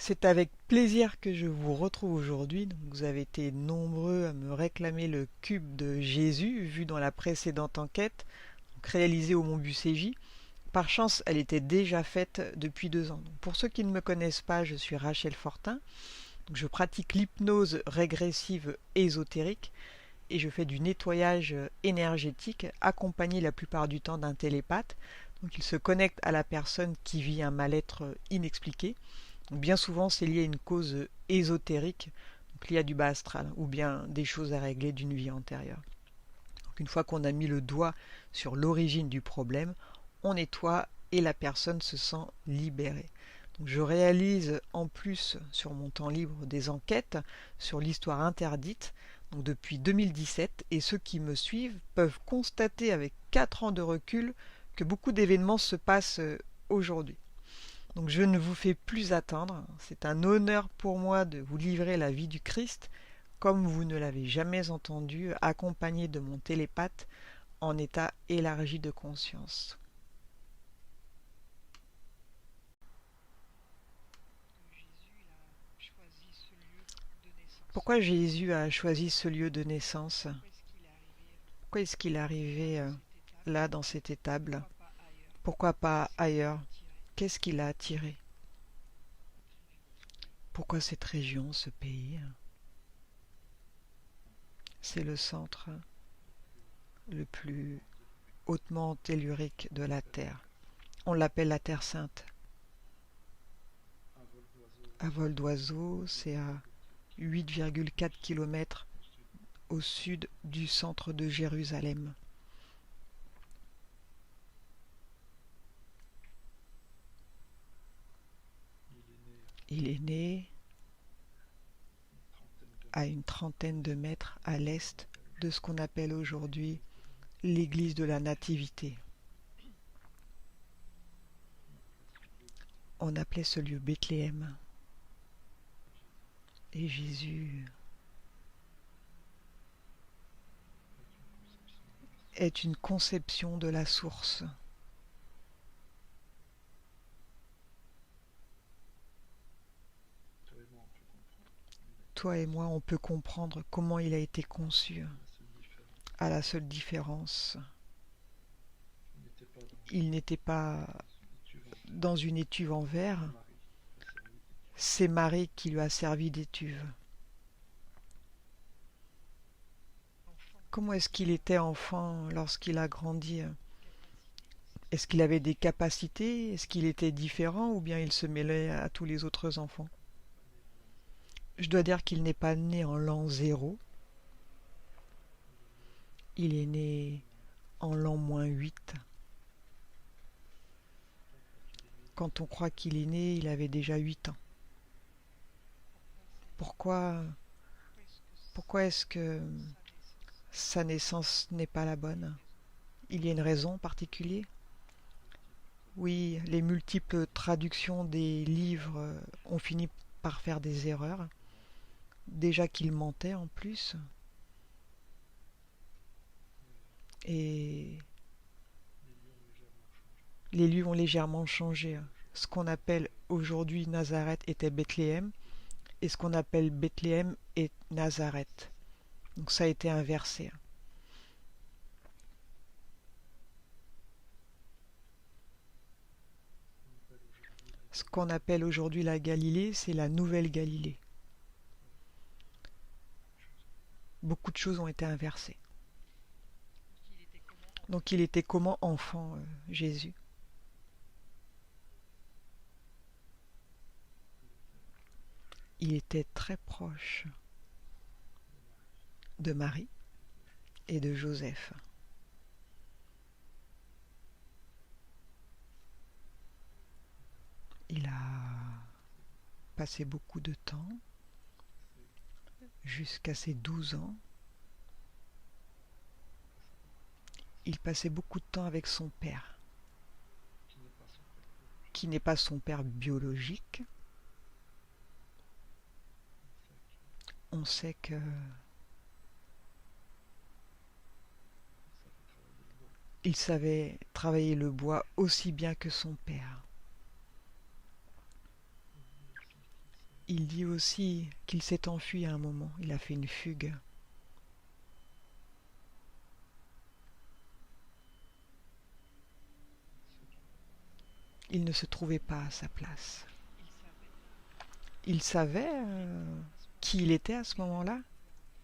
C'est avec plaisir que je vous retrouve aujourd'hui. Donc, vous avez été nombreux à me réclamer le cube de Jésus vu dans la précédente enquête, donc réalisée au Mont Bucégy. Par chance, elle était déjà faite depuis 2 ans. Donc, pour ceux qui ne me connaissent pas, je suis Rachel Fortin. Donc, je pratique l'hypnose régressive ésotérique et je fais du nettoyage énergétique accompagné la plupart du temps d'un télépathe. Donc, il se connecte à la personne qui vit un mal-être inexpliqué. Donc, bien souvent, c'est lié à une cause ésotérique, donc liée à du bas astral, ou bien des choses à régler d'une vie antérieure. Donc, une fois qu'on a mis le doigt sur l'origine du problème, on nettoie et la personne se sent libérée. Donc, je réalise en plus sur mon temps libre des enquêtes sur l'histoire interdite, donc depuis 2017, et ceux qui me suivent peuvent constater avec 4 ans de recul que beaucoup d'événements se passent aujourd'hui. Donc je ne vous fais plus attendre. C'est un honneur pour moi de vous livrer la vie du Christ, comme vous ne l'avez jamais entendu, accompagné de mon télépathe en état élargi de conscience. Pourquoi Jésus a choisi ce lieu de naissance? Pourquoi est-ce qu'il est arrivé là, dans cette étable? Pourquoi pas ailleurs? Qu'est-ce qui l'a attiré? Pourquoi cette région, ce pays? C'est le centre le plus hautement tellurique de la Terre. On l'appelle la Terre Sainte. À vol d'oiseau, c'est à 8,4 km au sud du centre de Jérusalem. Il est né à une trentaine de mètres à l'est de ce qu'on appelle aujourd'hui l'église de la Nativité. On appelait ce lieu Bethléem. Et Jésus est une conception de la source. Toi et moi, on peut comprendre comment il a été conçu, à la seule différence. Il n'était pas dans une étuve en verre, c'est Marie qui lui a servi d'étuve. Comment est-ce qu'il était enfant lorsqu'il a grandi? Est-ce qu'il avait des capacités? Est-ce qu'il était différent ou bien il se mêlait à tous les autres enfants? Je dois dire qu'il n'est pas né en l'an 0. Il est né en l'an -8. Quand on croit qu'il est né, il avait déjà 8 ans. Pourquoi, pourquoi est-ce que sa naissance n'est pas la bonne? Il y a une raison particulière? Oui, les multiples traductions des livres ont fini par faire des erreurs. Déjà qu'il mentait en plus. Et les lieux ont légèrement changé. Ce qu'on appelle aujourd'hui Nazareth était Bethléem, et ce qu'on appelle Bethléem est Nazareth. Donc ça a été inversé. Ce qu'on appelle aujourd'hui la Galilée, c'est la Nouvelle Galilée. Beaucoup de choses ont été inversées. Donc il était comment enfant, Jésus? Il était très proche de Marie et de Joseph. Il a passé beaucoup de temps, jusqu'à ses 12 ans. Il passait beaucoup de temps avec son père, qui n'est pas son père biologique. On sait que il savait travailler le bois aussi bien que son père. Il dit aussi qu'il s'est enfui à un moment, il a fait une fugue. Il ne se trouvait pas à sa place. Il savait qui il était à ce moment-là,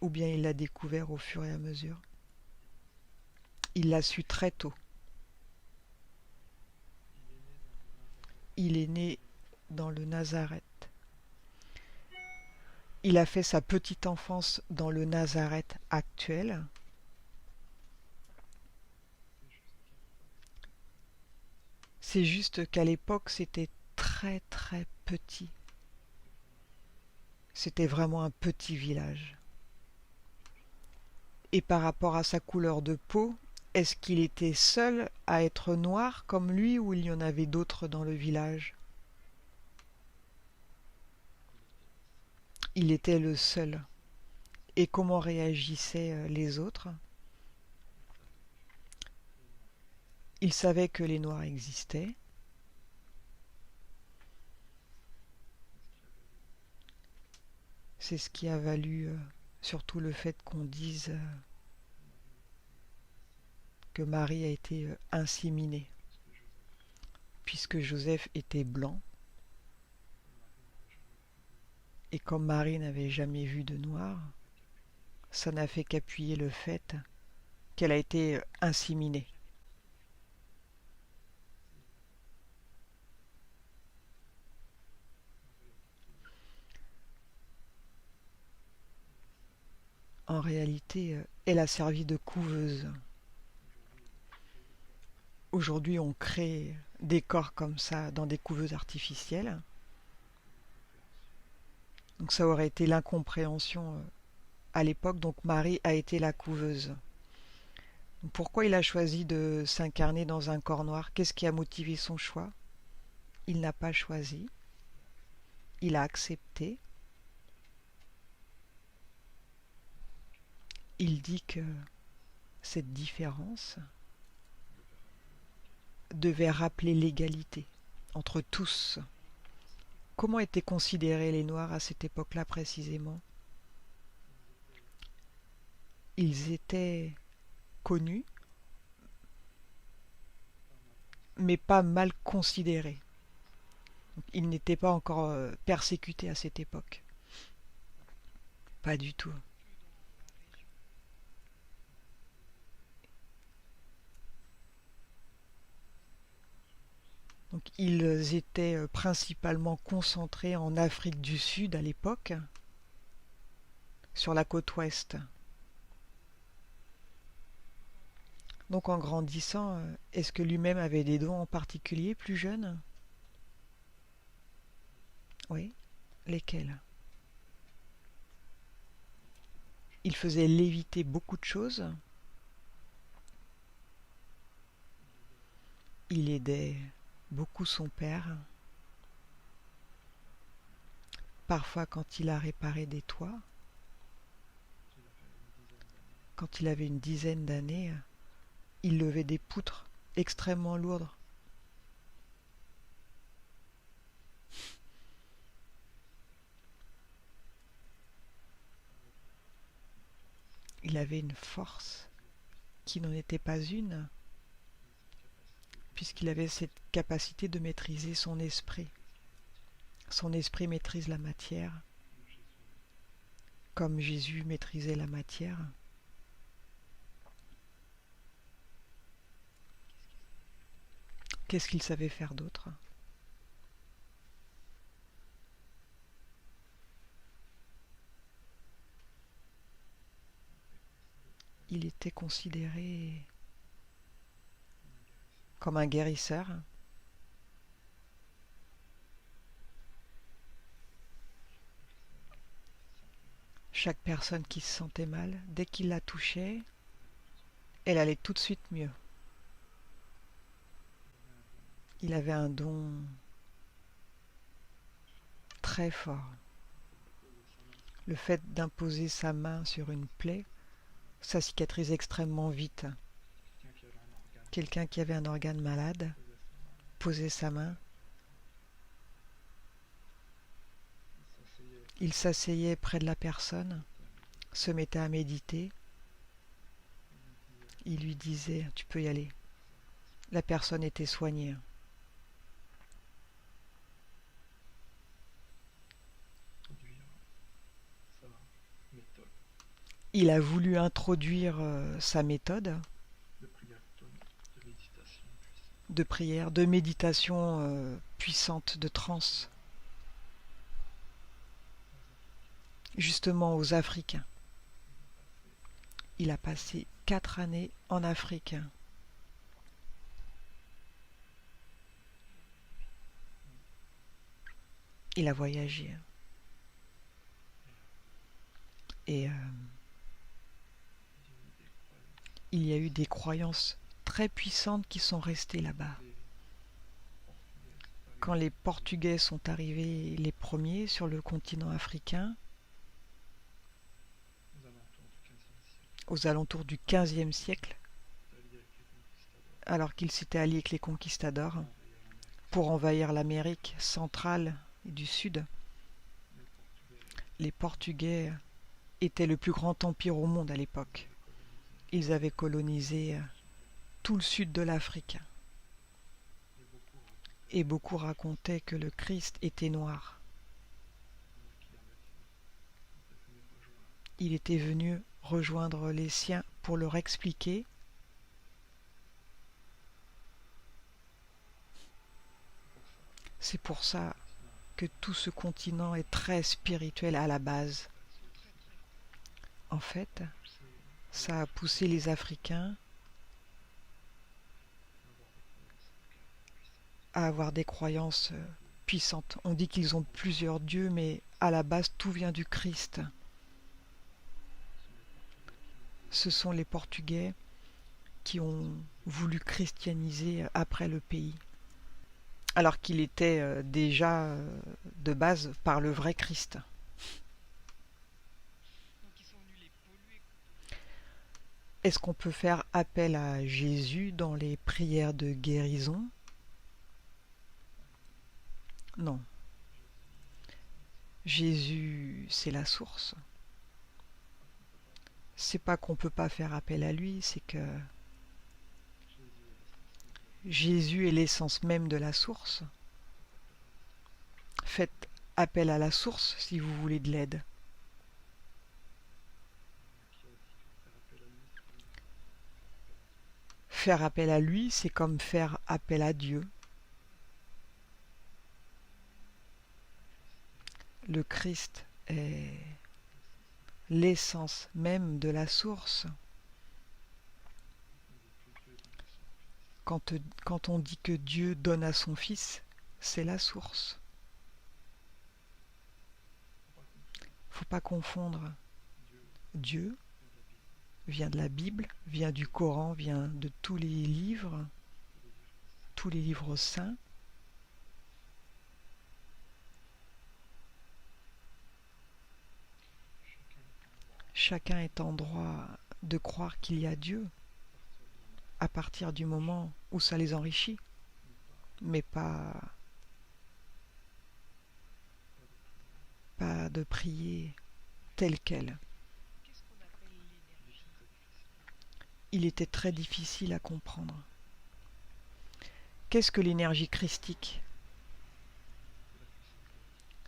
ou bien il l'a découvert au fur et à mesure. Il l'a su très tôt. Il est né dans le Nazareth. Il a fait sa petite enfance dans le Nazareth actuel. C'est juste qu'à l'époque, c'était très très petit. C'était vraiment un petit village. Et par rapport à sa couleur de peau, est-ce qu'il était seul à être noir comme lui ou il y en avait d'autres dans le village? Il était le seul. Et comment réagissaient les autres? Il savait que les noirs existaient. C'est ce qui a valu surtout le fait qu'on dise que Marie a été inséminée, puisque Joseph était blanc, et comme Marie n'avait jamais vu de noir, ça n'a fait qu'appuyer le fait qu'elle a été inséminée. En réalité, elle a servi de couveuse. Aujourd'hui, on crée des corps comme ça dans des couveuses artificielles. Donc ça aurait été l'incompréhension à l'époque. Donc Marie a été la couveuse. Donc pourquoi il a choisi de s'incarner dans un corps noir? Qu'est-ce qui a motivé son choix? Il n'a pas choisi. Il a accepté. Il dit que cette différence devait rappeler l'égalité entre tous. Comment étaient considérés les Noirs à cette époque-là précisément? Ils étaient connus, mais pas mal considérés. Ils n'étaient pas encore persécutés à cette époque. Pas du tout. Donc, ils étaient principalement concentrés en Afrique du Sud à l'époque, sur la côte ouest. Donc en grandissant, est-ce que lui-même avait des dons en particulier plus jeune? Oui. Lesquels? Il faisait léviter beaucoup de choses. Il aidait beaucoup son père. Parfois quand il a réparé des toits, quand il avait une dizaine d'années, il levait des poutres extrêmement lourdes. Il avait une force qui n'en était pas une, puisqu'il avait cette capacité de maîtriser son esprit. Son esprit maîtrise la matière, comme Jésus maîtrisait la matière. Qu'est-ce qu'il savait faire d'autre? Il était considéré comme un guérisseur. Chaque personne qui se sentait mal, dès qu'il la touchait, elle allait tout de suite mieux. Il avait un don très fort. Le fait d'imposer sa main sur une plaie, ça cicatrise extrêmement vite. Quelqu'un qui avait un organe malade posait sa main Il s'asseyait près de la personne, se mettait à méditer. Il lui disait, tu peux y aller. La personne était soignée. Il a voulu introduire sa méthode de prière, de méditation puissante, de transe, justement aux Africains. Il a passé 4 années en Afrique. Il a voyagé. Et il y a eu des croyances très puissantes qui sont restées là-bas. Quand les Portugais sont arrivés les premiers sur le continent africain, aux alentours du XVe siècle, alors qu'ils s'étaient alliés avec les conquistadors pour envahir l'Amérique centrale et du Sud, les Portugais étaient le plus grand empire au monde à l'époque. Ils avaient colonisé tout le sud de l'Afrique. Et beaucoup racontaient que le Christ était noir. Il était venu rejoindre les siens pour leur expliquer c'est pour ça que tout ce continent est très spirituel à la base. En fait, ça a poussé les Africains à avoir des croyances puissantes. On dit qu'ils ont plusieurs dieux, mais à la base, tout vient du Christ. Ce sont les Portugais qui ont voulu christianiser après le pays, alors qu'il était déjà de base par le vrai Christ. Est-ce qu'on peut faire appel à Jésus dans les prières de guérison? Non. Jésus, c'est la source. C'est pas qu'on peut pas faire appel à lui, c'est que Jésus est l'essence même de la source. Faites appel à la source si vous voulez de l'aide. Faire appel à lui, c'est comme faire appel à Dieu. Le Christ est l'essence même de la source. Quand on dit que Dieu donne à son Fils, c'est la source. Faut pas confondre. Dieu vient de la Bible, vient du Coran, vient de tous les livres saints. Chacun est en droit de croire qu'il y a Dieu à partir du moment où ça les enrichit, mais pas de prier tel quel. Il était très difficile à comprendre. Qu'est-ce que l'énergie christique?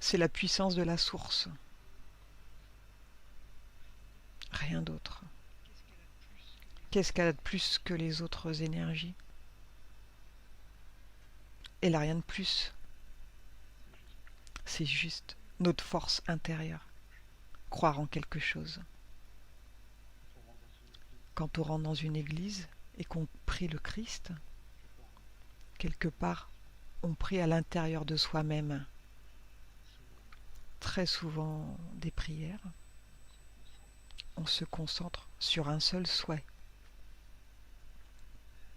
C'est la puissance de la source. Rien d'autre. Qu'est-ce qu'elle a de plus que les autres énergies? Elle n'a rien de plus. C'est juste notre force intérieure. Croire en quelque chose. Quand on rentre dans une église et qu'on prie le Christ, quelque part, on prie à l'intérieur de soi-même. Très souvent des prières, on se concentre sur un seul souhait.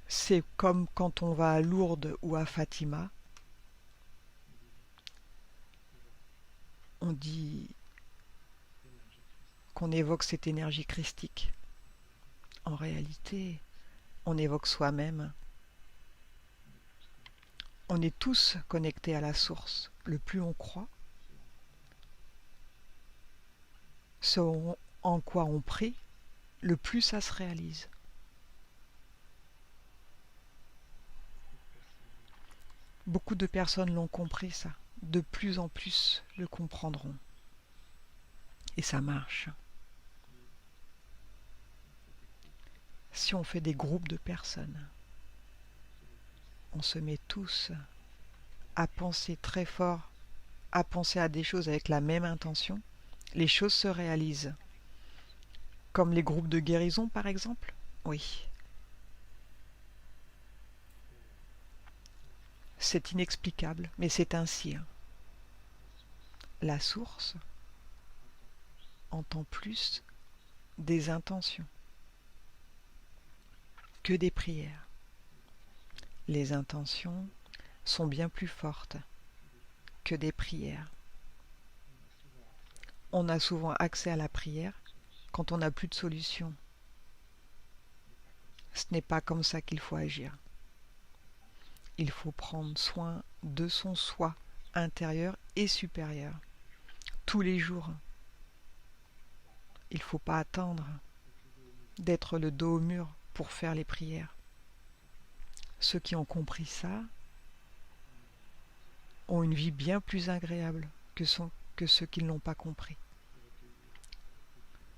C'est comme quand on va à Lourdes ou à Fatima, on dit qu'on évoque cette énergie christique. En réalité, on évoque soi-même. On est tous connectés à la source. Le plus on croit, ce en quoi on prie, le plus ça se réalise. Beaucoup de personnes l'ont compris ça. De plus en plus le comprendront. Et ça marche. Si on fait des groupes de personnes, on se met tous à penser très fort, à penser à des choses avec la même intention, les choses se réalisent. Comme les groupes de guérison, par exemple. Oui. C'est inexplicable, mais c'est ainsi. La source entend plus des intentions que des prières. Les intentions sont bien plus fortes que des prières. On a souvent accès à la prière quand on n'a plus de solution. Ce n'est pas comme ça qu'il faut agir. Il faut prendre soin de son soi intérieur et supérieur tous les jours. Il ne faut pas attendre d'être le dos au mur pour faire les prières. Ceux qui ont compris ça ont une vie bien plus agréable que ceux qui ne l'ont pas compris.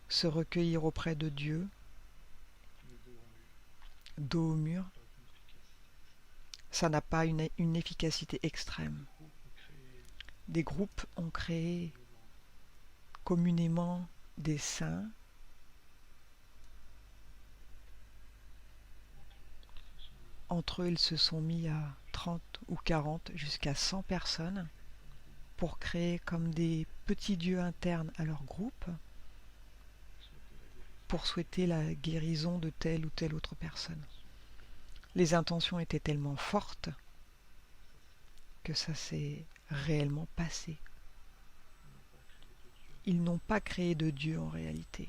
Se recueillir auprès de Dieu, dos au mur, ça n'a pas une efficacité extrême. Des groupes ont créé communément des saints entre eux, ils se sont mis à 30 ou 40 jusqu'à 100 personnes pour créer comme des petits dieux internes à leur groupe pour souhaiter la guérison de telle ou telle autre personne. Les intentions étaient tellement fortes que ça s'est réellement passé. Ils n'ont pas créé de Dieu en réalité.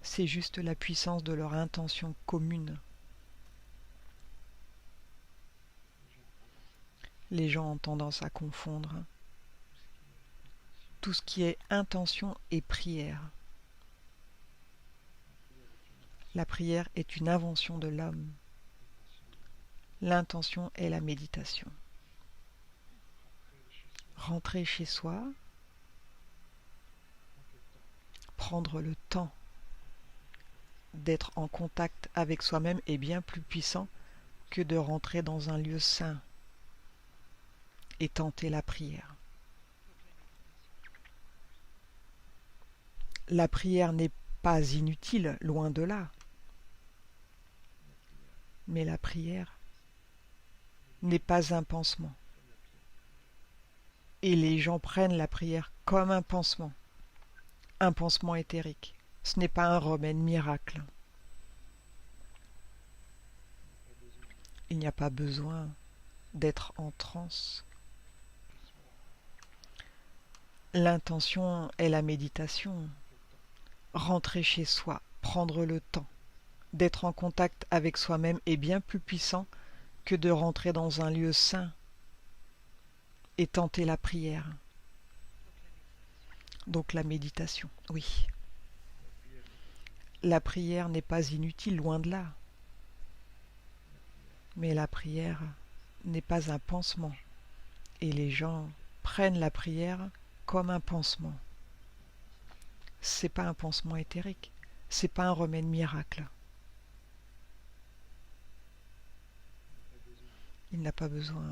C'est juste la puissance de leur intention commune. Les gens ont tendance à confondre tout ce qui est intention et prière. La prière est une invention de l'homme. L'intention est la méditation. Rentrer chez soi, prendre le temps d'être en contact avec soi-même est bien plus puissant que de rentrer dans un lieu saint et tenter la prière. La prière n'est pas inutile, loin de là. Mais la prière n'est pas un pansement. Et les gens prennent la prière comme un pansement éthérique. Ce n'est pas un remède miracle. Il n'y a pas besoin d'être en transe. L'intention est la méditation. Rentrer chez soi, prendre le temps d'être en contact avec soi-même est bien plus puissant que de rentrer dans un lieu saint et tenter la prière. Donc la méditation, oui. La prière n'est pas inutile, loin de là. Mais la prière n'est pas un pansement. Et les gens prennent la prière comme un pansement. C'est pas un pansement éthérique. C'est pas un remède miracle. Il n'a pas besoin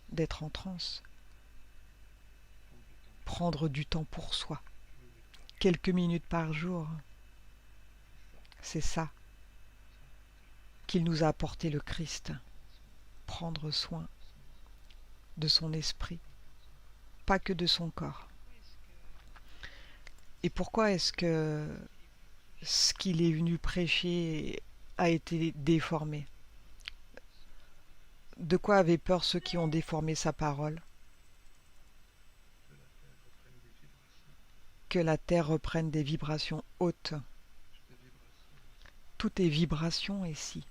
d'être en transe. Prendre du temps pour soi. Quelques minutes par jour. C'est ça qu'il nous a apporté le Christ. Prendre soin de son esprit, pas que de son corps. Et pourquoi est-ce que ce qu'il est venu prêcher a été déformé? De quoi avaient peur ceux qui ont déformé sa parole? Que la terre reprenne des vibrations hautes. Tout est vibration ici.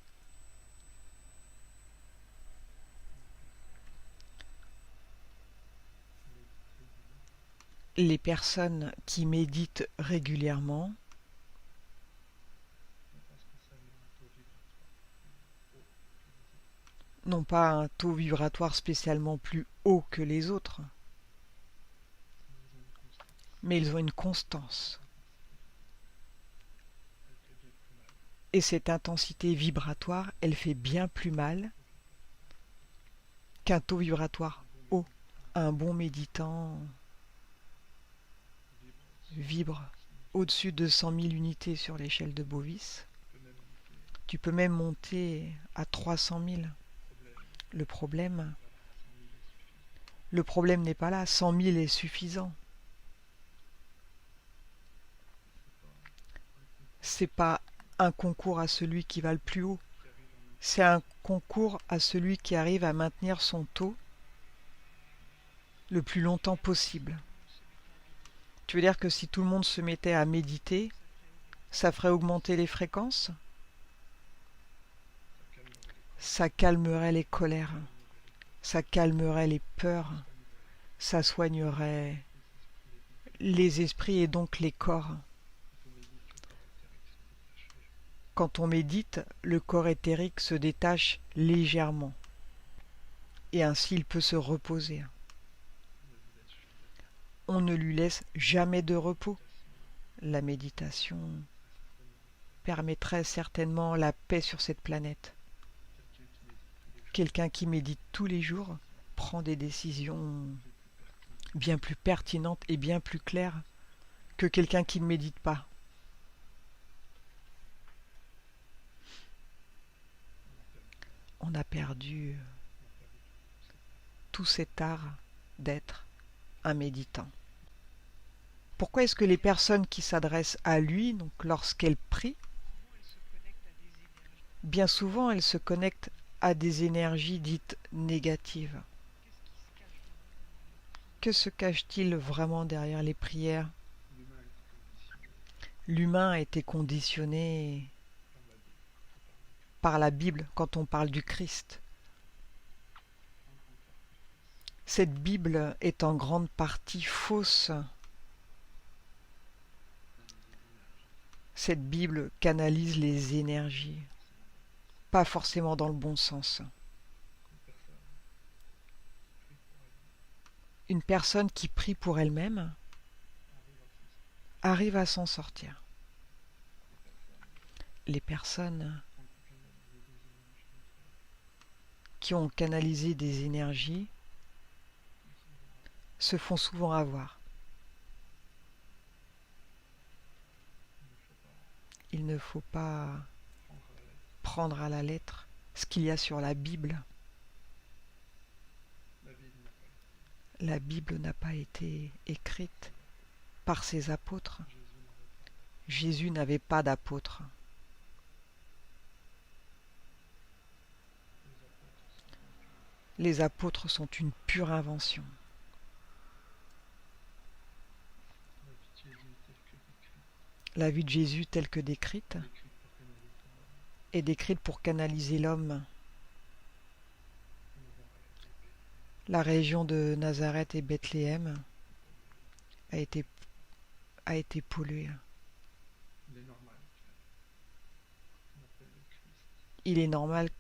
Les personnes qui méditent régulièrement n'ont pas un taux vibratoire spécialement plus haut que les autres, mais ils ont une constance. Et cette intensité vibratoire, elle fait bien plus mal qu'un taux vibratoire haut. Un bon méditant vibre au-dessus de 100 000 unités sur l'échelle de Bovis. Tu peux même monter à 300 000. Le problème n'est pas là. 100 000 est suffisant. C'est pas un concours à celui qui va le plus haut. C'est un concours à celui qui arrive à maintenir son taux le plus longtemps possible. Tu veux dire que si tout le monde se mettait à méditer, ça ferait augmenter les fréquences? Ça calmerait les colères, ça calmerait les peurs, ça soignerait les esprits et donc les corps. Quand on médite, le corps éthérique se détache légèrement et ainsi il peut se reposer. On ne lui laisse jamais de repos. La méditation permettrait certainement la paix sur cette planète. Quelqu'un qui médite tous les jours prend des décisions bien plus pertinentes et bien plus claires que quelqu'un qui ne médite pas. On a perdu tout cet art d'être un méditant. Pourquoi est-ce que les personnes qui s'adressent à lui, donc lorsqu'elles prient, bien souvent elles se connectent à des énergies dites négatives? Que se cache-t-il vraiment derrière les prières? L'humain a été conditionné par la Bible quand on parle du Christ. Cette Bible est en grande partie fausse. Cette Bible canalise les énergies, pas forcément dans le bon sens. Une personne qui prie pour elle-même arrive à s'en sortir. Les personnes qui ont canalisé des énergies se font souvent avoir. Il ne faut pas prendre à la lettre ce qu'il y a sur la Bible. La Bible n'a pas été écrite par ses apôtres. Jésus n'avait pas d'apôtres. Les apôtres sont une pure invention. La vie de Jésus telle que décrite est décrite pour canaliser l'homme. La région de Nazareth et Bethléem a été polluée. Il est normal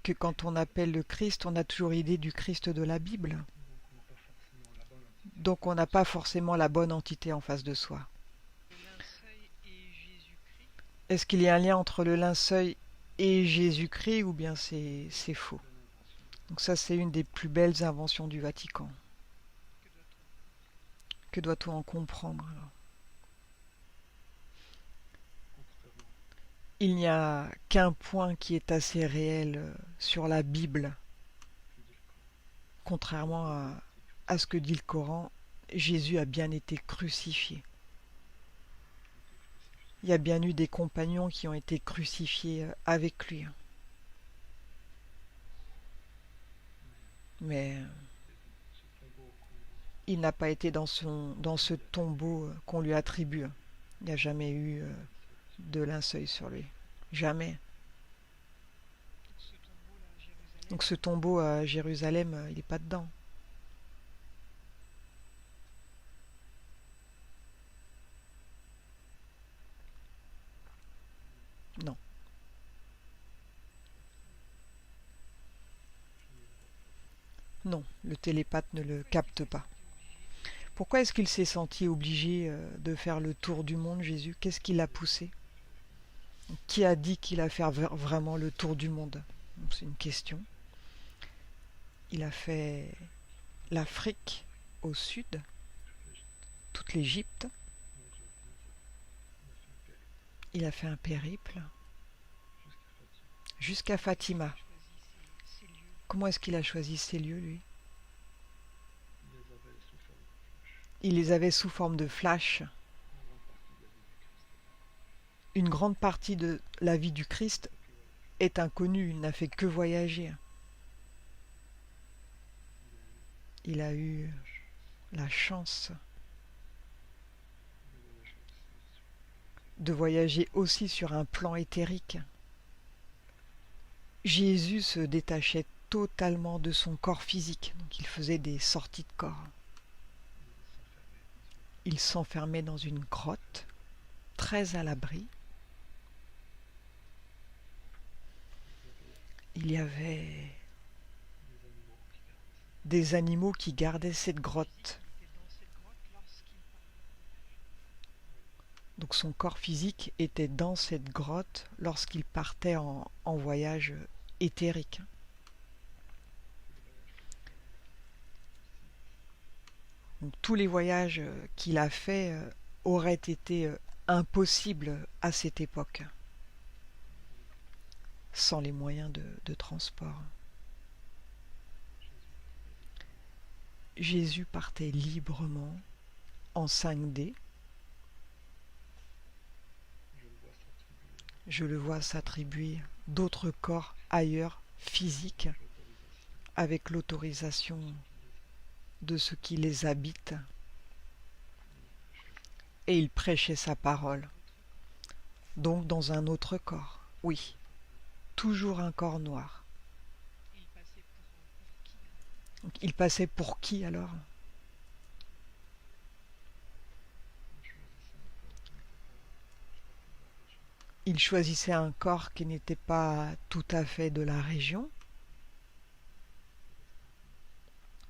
que quand on appelle le Christ, on a toujours l'idée du Christ de la Bible. Donc on n'a pas forcément la bonne entité en face de soi. Est-ce qu'il y a un lien entre le linceul et Jésus-Christ ou bien c'est faux? Donc ça, c'est une des plus belles inventions du Vatican. Que doit-on en comprendre alors? Il n'y a qu'un point qui est assez réel sur la Bible. Contrairement à ce que dit le Coran, Jésus a bien été crucifié. Il y a bien eu des compagnons qui ont été crucifiés avec lui. Mais il n'a pas été dans ce tombeau qu'on lui attribue. Il n'y a jamais eu de linceul sur lui. Jamais. Donc ce tombeau à Jérusalem, il n'est pas dedans. Non, le télépathe ne le capte pas. Pourquoi est-ce qu'il s'est senti obligé de faire le tour du monde, Jésus? Qu'est-ce qui l'a poussé? Qui a dit qu'il a fait vraiment le tour du monde? C'est une question. Il a fait l'Afrique au sud, toute l'Égypte. Il a fait un périple jusqu'à Fatima. Comment est-ce qu'il a choisi ces lieux, lui? Il les avait sous forme de flash. Une grande partie de la vie du Christ est inconnue, il n'a fait que voyager. Il a eu la chance de voyager aussi sur un plan éthérique. Jésus se détachait totalement de son corps physique, donc il faisait des sorties de corps. Il s'enfermait dans une grotte, très à l'abri. Il y avait des animaux qui gardaient cette grotte. Donc son corps physique était dans cette grotte lorsqu'il partait en voyage éthérique. Donc, tous les voyages qu'il a faits auraient été impossibles à cette époque, sans les moyens de transport. Jésus partait librement en 5D. Je le vois s'attribuer d'autres corps ailleurs, physiques, avec l'autorisation de ceux qui les habitent. Et il prêchait sa parole. Donc dans un autre corps, oui, toujours un corps noir. Donc, il passait pour qui alors? Il choisissait un corps qui n'était pas tout à fait de la région.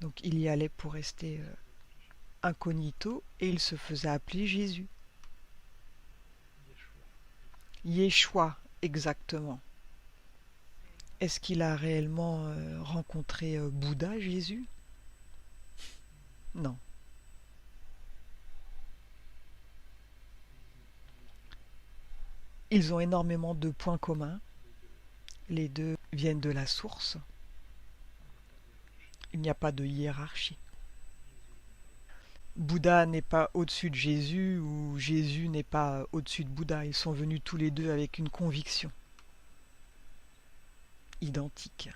Donc il y allait pour rester incognito et il se faisait appeler Jésus. Yeshua, exactement. Est-ce qu'il a réellement rencontré Bouddha, Jésus? Non. Ils ont énormément de points communs. Les deux viennent de la source. Il n'y a pas de hiérarchie. Bouddha n'est pas au-dessus de Jésus ou Jésus n'est pas au-dessus de Bouddha. Ils sont venus tous les deux avec une conviction identique.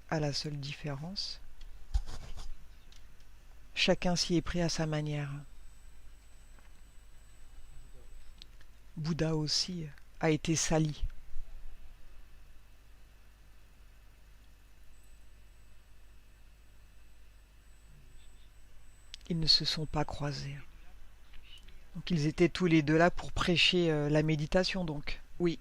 À la seule différence, chacun s'y est pris à sa manière. Bouddha aussi a été sali. Ils ne se sont pas croisés. Donc ils étaient tous les deux là pour prêcher la méditation, donc. Oui.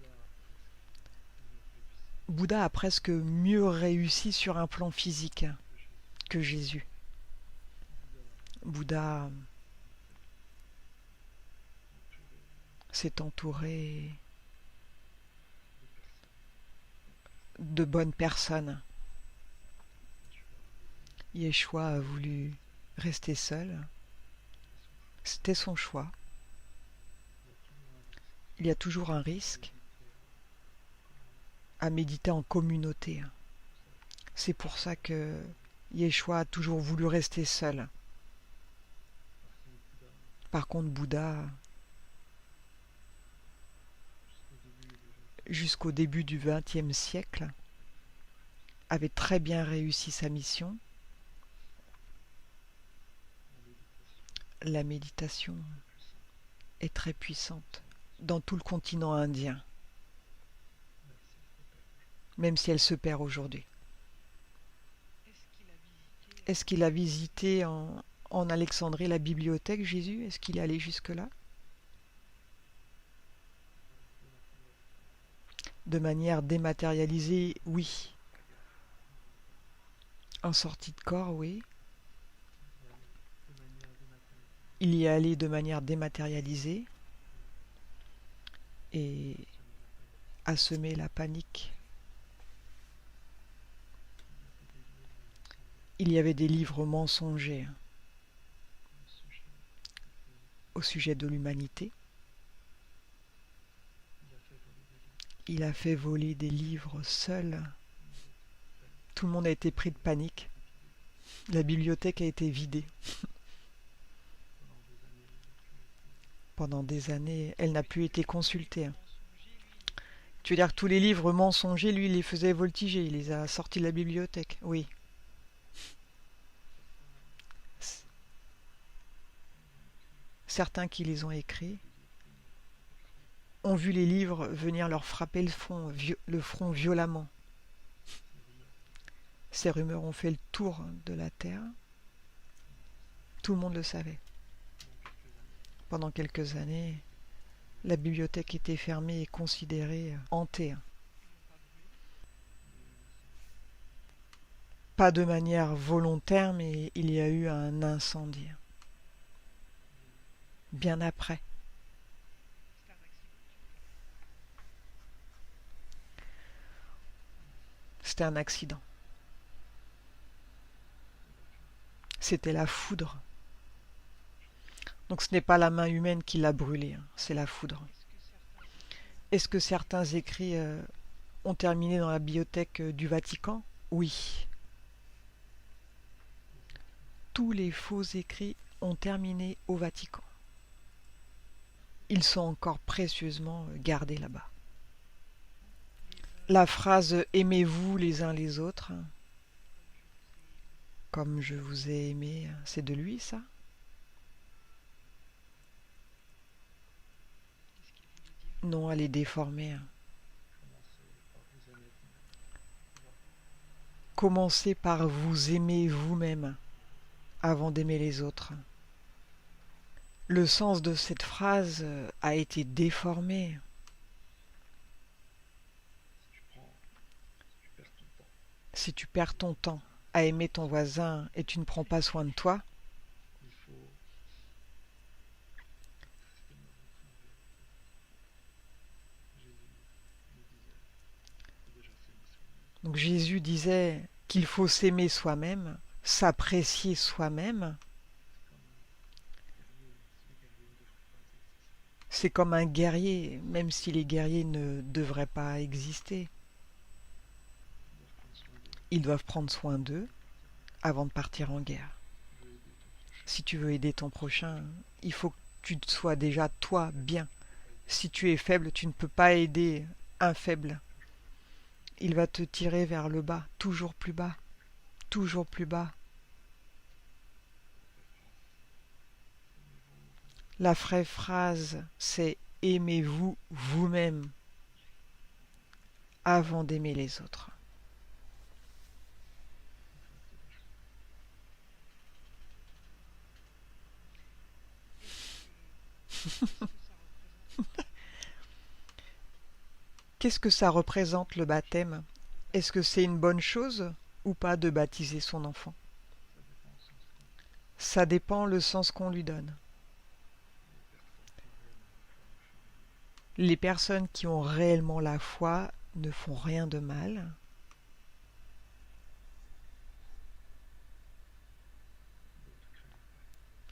Bouddha a presque mieux réussi sur un plan physique que Jésus. Bouddha s'est entouré de bonnes personnes. Yeshua a voulu rester seul. C'était son choix. Il y a toujours un risque à méditer en communauté. C'est pour ça que Yeshua a toujours voulu rester seul. Par contre, Bouddha, jusqu'au début du XXe siècle, avait très bien réussi sa mission. La méditation est très puissante dans tout le continent indien, même si elle se perd aujourd'hui. Est-ce qu'il a visité en Alexandrie la bibliothèque, Jésus? Est-ce qu'il est allé jusque-là? De manière dématérialisée, oui. En sortie de corps, oui. Il y est allé de manière dématérialisée et a semé la panique. Il y avait des livres mensongers au sujet de l'humanité. Il a fait voler des livres seul. Tout le monde a été pris de panique. La bibliothèque a été vidée. Pendant des années, elle n'a plus été consultée. Tu veux dire que tous les livres mensongers, lui, il les faisait voltiger. Il les a sortis de la bibliothèque. Oui. Certains qui les ont écrits ont vu les livres venir leur frapper le front violemment. Ces rumeurs ont fait le tour de la Terre. Tout le monde le savait. Pendant quelques années, la bibliothèque était fermée et considérée hantée. Pas de manière volontaire, mais il y a eu un incendie. Bien après. C'était un accident. C'était la foudre. Donc ce n'est pas la main humaine qui l'a brûlé, c'est la foudre. Est-ce que certains écrits ont terminé dans la bibliothèque du Vatican? Oui. Tous les faux écrits ont terminé au Vatican. Ils sont encore précieusement gardés là-bas. La phrase aimez-vous les uns les autres, comme je vous ai aimé, c'est de lui ça? Non, elle est déformée. Commencez par vous aimer vous-même avant d'aimer les autres. Le sens de cette phrase a été déformé. Si tu perds ton temps à aimer ton voisin et tu ne prends pas soin de toi, donc Jésus disait qu'il faut s'aimer soi-même, s'apprécier soi-même. C'est comme un guerrier, même si les guerriers ne devraient pas exister. Ils doivent prendre soin d'eux avant de partir en guerre. Si tu veux aider ton prochain, il faut que tu sois déjà toi bien. Si tu es faible, tu ne peux pas aider un faible. Il va te tirer vers le bas, toujours plus bas, toujours plus bas. La vraie phrase, c'est aimez-vous vous-même avant d'aimer les autres. Qu'est-ce que ça représente le baptême? Est-ce que c'est une bonne chose ou pas de baptiser son enfant? Ça dépend le sens qu'on lui donne. Les personnes qui ont réellement la foi ne font rien de mal.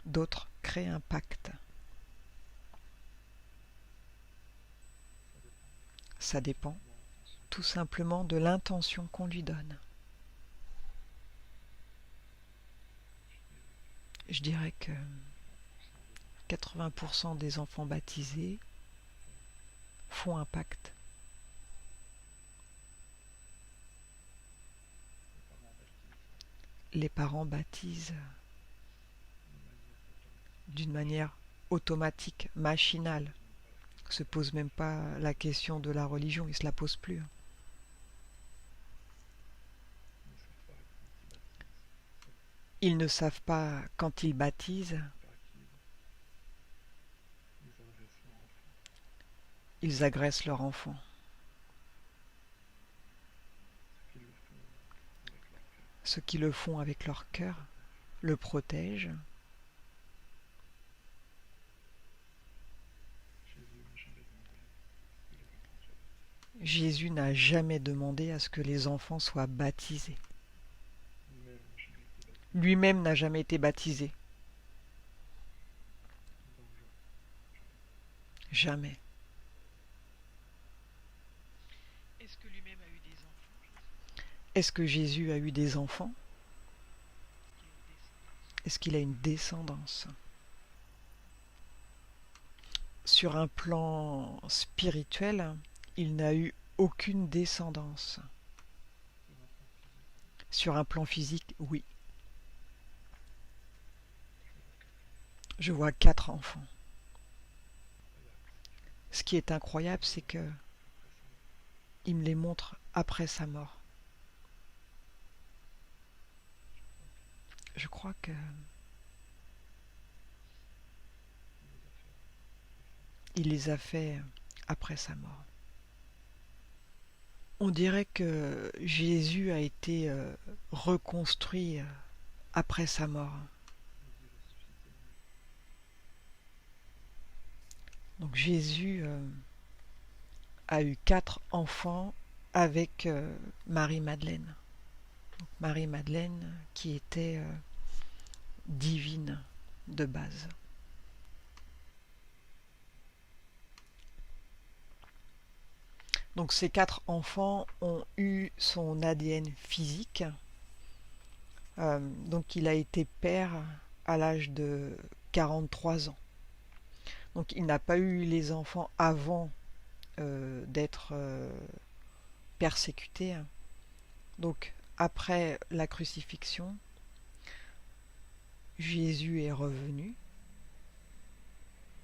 D'autres créent un pacte. Ça dépend tout simplement de l'intention qu'on lui donne. Je dirais que 80% des enfants baptisés font un pacte. Les parents baptisent d'une manière automatique, machinale. Ils ne se posent même pas la question de la religion, ils ne se la posent plus. Ils ne savent pas quand ils baptisent, ils agressent leur enfant. Ceux qui le font avec leur cœur le protègent. Jésus n'a jamais demandé à ce que les enfants soient baptisés. Lui-même n'a jamais été baptisé. Jamais. Est-ce que lui-même a eu des enfants, Jésus? Est-ce que Jésus a eu des enfants? Est-ce qu'il a une descendance? Est-ce qu'il a une descendance? Sur un plan spirituel, il n'a eu aucune descendance. Sur un plan physique, oui. Je vois 4 enfants. Ce qui est incroyable, c'est que il me les montre après sa mort. Je crois que il les a fait après sa mort. On dirait que Jésus a été reconstruit après sa mort. Donc Jésus a eu 4 enfants avec Marie-Madeleine. Marie-Madeleine qui était divine de base. Donc ces 4 enfants ont eu son ADN physique. Donc il a été père à l'âge de 43 ans. Donc il n'a pas eu les enfants avant d'être persécuté. Donc après la crucifixion, Jésus est revenu.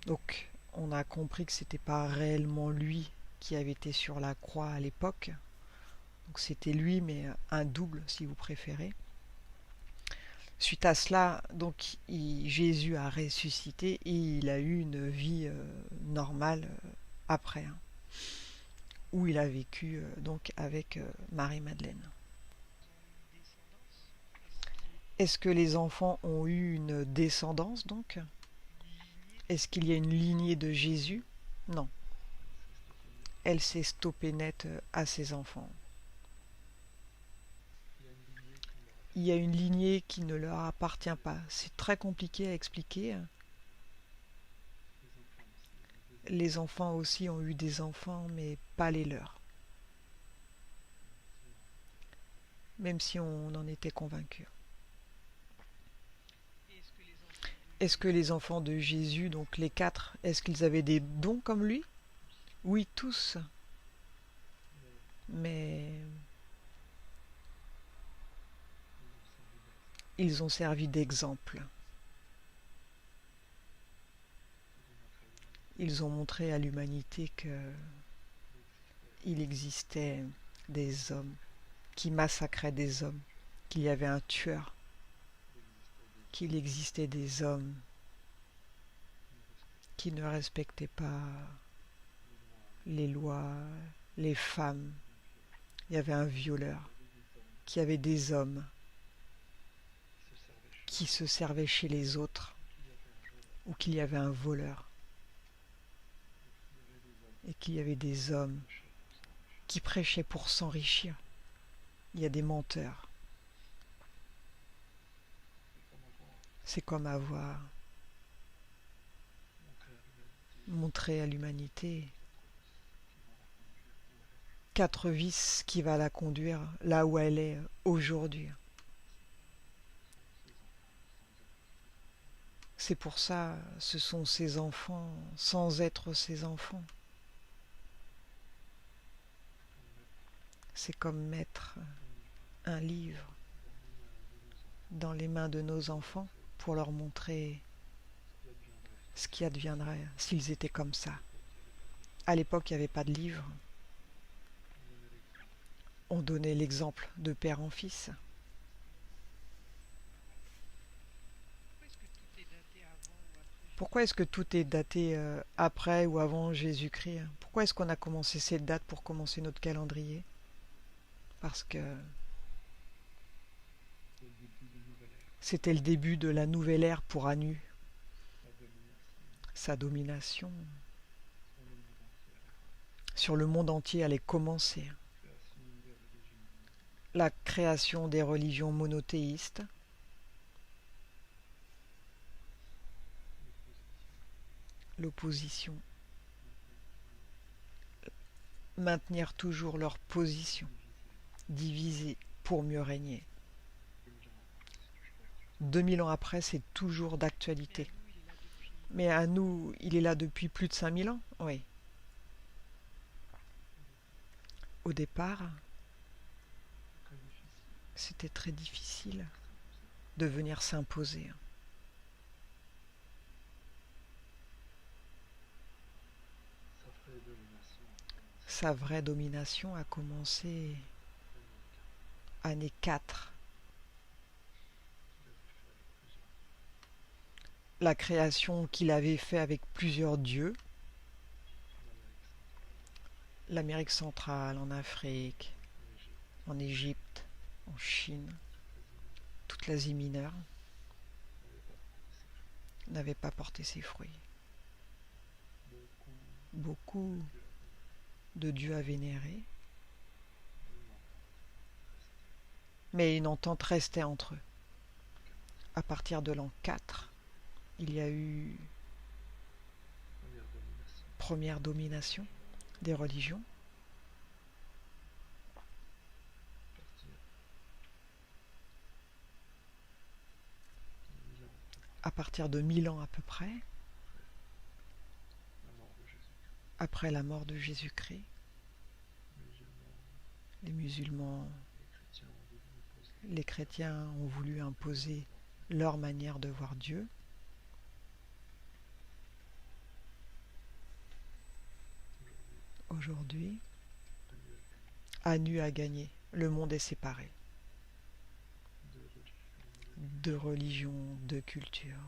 Donc on a compris que c'était pas réellement lui qui avait été sur la croix à l'époque. Donc c'était lui, mais un double si vous préférez. Suite à cela, donc Jésus a ressuscité et il a eu une vie normale après, hein, où il a vécu donc avec Marie-Madeleine. Ils ont eu une descendance? Est-ce que les enfants ont eu une descendance donc? Une lignée? Est-ce qu'il y a une lignée de Jésus? Non. Elle s'est stoppée net à ses enfants. Il y a une lignée qui ne leur appartient pas. C'est très compliqué à expliquer. Les enfants aussi ont eu des enfants, mais pas les leurs. Même si on en était convaincu. Et est-ce que les enfants de Est-ce que Jésus, les enfants de Jésus, donc les 4, est-ce qu'ils avaient des dons comme lui? Oui, tous. Mais ils ont servi d'exemple. Ils ont montré à l'humanité qu'il existait des hommes qui massacraient des hommes, qu'il y avait un tueur, qu'il existait des hommes qui ne respectaient pas les lois, les femmes. Il y avait un violeur, qu'il y avait des hommes qui se servaient chez les autres, ou qu'il y avait un voleur, et qu'il y avait des hommes qui prêchaient pour s'enrichir. Il y a des menteurs. C'est comme avoir montré à l'humanité 4 vices qui va la conduire là où elle est aujourd'hui. C'est pour ça, ce sont ses enfants sans être ses enfants. C'est comme mettre un livre dans les mains de nos enfants pour leur montrer ce qui adviendrait s'ils étaient comme ça. À l'époque, il n'y avait pas de livre. On donnait l'exemple de père en fils. pourquoi est-ce que tout est daté avant ou après Jésus? Pourquoi est-ce que tout est daté après ou avant Jésus-Christ? Pourquoi est-ce qu'on a commencé cette date pour commencer notre calendrier? Parce que C'était le début de la nouvelle ère pour Anu. Sa domination sur le monde entier allait commencer. La création des religions monothéistes, l'opposition, maintenir toujours leur position, diviser pour mieux régner. 2000 ans après, c'est toujours d'actualité. Mais à nous, il est là depuis plus de 5000 ans. Oui. Au départ, c'était très difficile de venir s'imposer. Sa vraie domination a commencé année 4. La création qu'il avait fait avec plusieurs dieux, l'Amérique centrale, en Afrique, en Égypte, en Chine, toute l'Asie mineure, n'avait pas porté ses fruits. Beaucoup de dieux à vénérer, mais une entente restait entre eux. À partir de l'an 4, il y a eu première domination des religions. À partir de 1000 ans à peu près, après la mort de Jésus-Christ, les musulmans, les chrétiens ont voulu imposer leur manière de voir Dieu. Aujourd'hui, Anu a gagné. Le monde est séparé. De religions, de cultures.